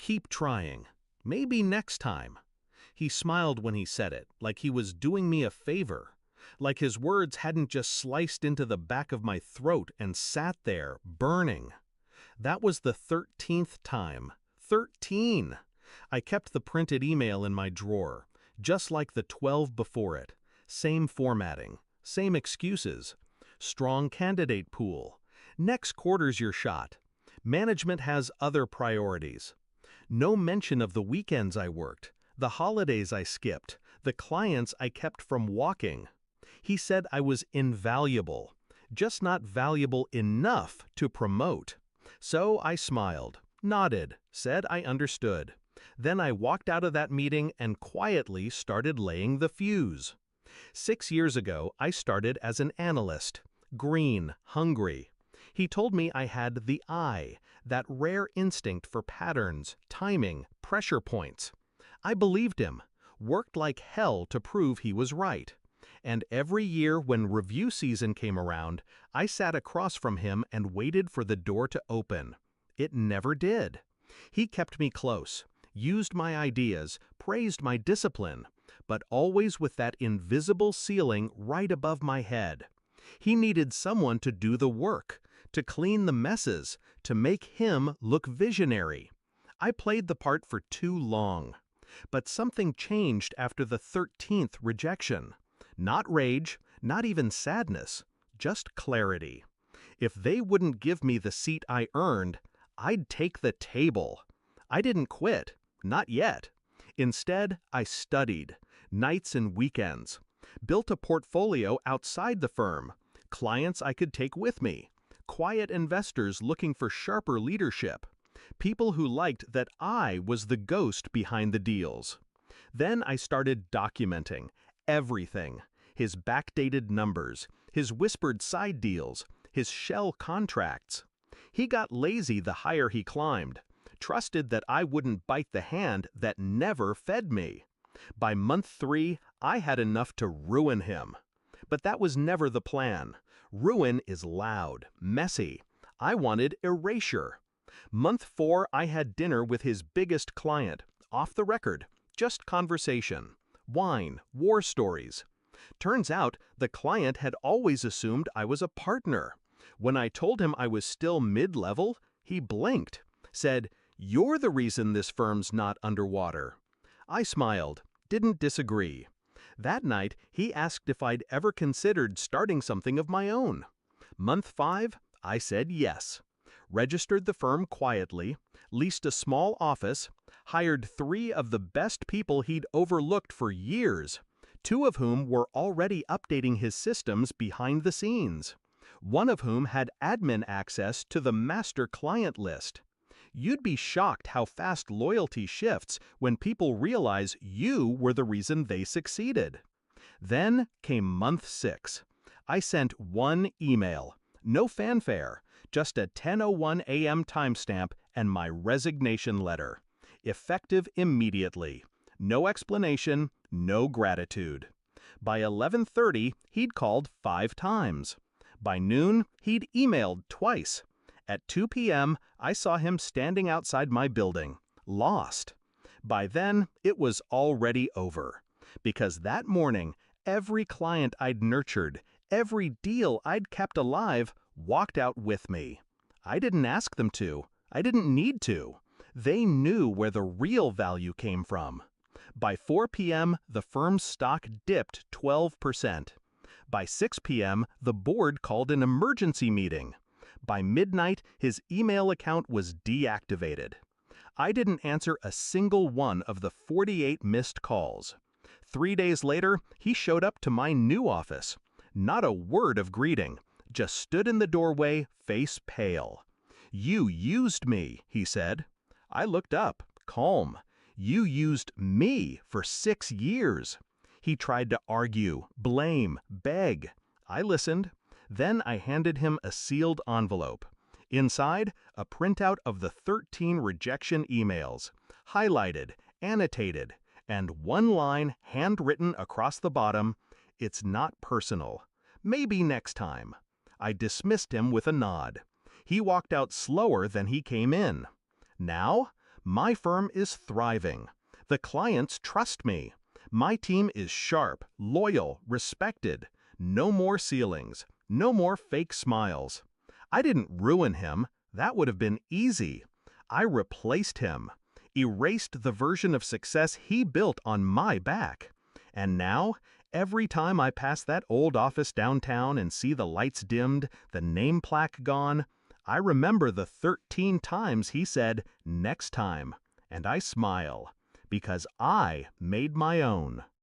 Keep trying. Maybe next time. He smiled when he said it, like he was doing me a favor. Like his words hadn't just sliced into the back of my throat and sat there, burning. That was the 13th time. 13! I kept the printed email in my drawer, just like the 12 before it. Same formatting, same excuses. Strong candidate pool. Next quarter's your shot. Management has other priorities. No mention of the weekends I worked, the holidays I skipped, the clients I kept from walking. He said I was invaluable, just not valuable enough to promote. So I smiled, nodded, said I understood. Then I walked out of that meeting and quietly started laying the fuse. 6 years ago, I started as an analyst, green, hungry. He told me I had the eye, that rare instinct for patterns, timing, pressure points. I believed him, worked like hell to prove he was right. And every year when review season came around, I sat across from him and waited for the door to open. It never did. He kept me close, used my ideas, praised my discipline, but always with that invisible ceiling right above my head. He needed someone to do the work, to clean the messes, to make him look visionary. I played the part for too long. But something changed after the 13th rejection. Not rage, not even sadness, just clarity. If they wouldn't give me the seat I earned, I'd take the table. I didn't quit, not yet. Instead, I studied, nights and weekends, built a portfolio outside the firm, clients I could take with me, quiet investors looking for sharper leadership, people who liked that I was the ghost behind the deals. Then I started documenting everything, his backdated numbers, his whispered side deals, his shell contracts. He got lazy the higher he climbed, trusted that I wouldn't bite the hand that never fed me. By month 3, I had enough to ruin him. But that was never the plan. Ruin is loud, messy. I wanted erasure. Month 4, I had dinner with his biggest client, off the record, just conversation, wine, war stories. Turns out the client had always assumed I was a partner. When I told him I was still mid-level, he blinked, said, "You're the reason this firm's not underwater." I smiled, didn't disagree. That night, he asked if I'd ever considered starting something of my own. Month 5, I said yes. Registered the firm quietly, leased a small office, hired 3 of the best people he'd overlooked for years, 2 of whom were already updating his systems behind the scenes, 1 of whom had admin access to the master client list. You'd be shocked how fast loyalty shifts when people realize you were the reason they succeeded. Then came month 6. I sent 1 email, no fanfare, just a 10:01 a.m. timestamp and my resignation letter. Effective immediately. No explanation, no gratitude. By 11:30, he'd called 5 times. By noon, he'd emailed twice. At 2 p.m., I saw him standing outside my building, lost. By then, it was already over. Because that morning, every client I'd nurtured, every deal I'd kept alive, walked out with me. I didn't ask them to. I didn't need to. They knew where the real value came from. By 4 p.m., the firm's stock dipped 12%. By 6 p.m., the board called an emergency meeting. By midnight, his email account was deactivated. I didn't answer a single one of the 48 missed calls. 3 days later, he showed up to my new office. Not a word of greeting, just stood in the doorway, face pale. "You used me," he said. I looked up, calm. "You used me for 6 years." He tried to argue, blame, beg. I listened. Then I handed him a sealed envelope. Inside, a printout of the 13 rejection emails, highlighted, annotated, and 1 line handwritten across the bottom, "It's not personal. Maybe next time." I dismissed him with a nod. He walked out slower than he came in. Now, My firm is thriving. The clients trust me. My team is sharp, loyal, respected. No more ceilings. No more fake smiles. I didn't ruin him. That would have been easy. I replaced him. Erased the version of success he built on my back. And now, every time I pass that old office downtown and see the lights dimmed, the name plaque gone, I remember the 13 times he said, "Next time," and I smile, because I made my own.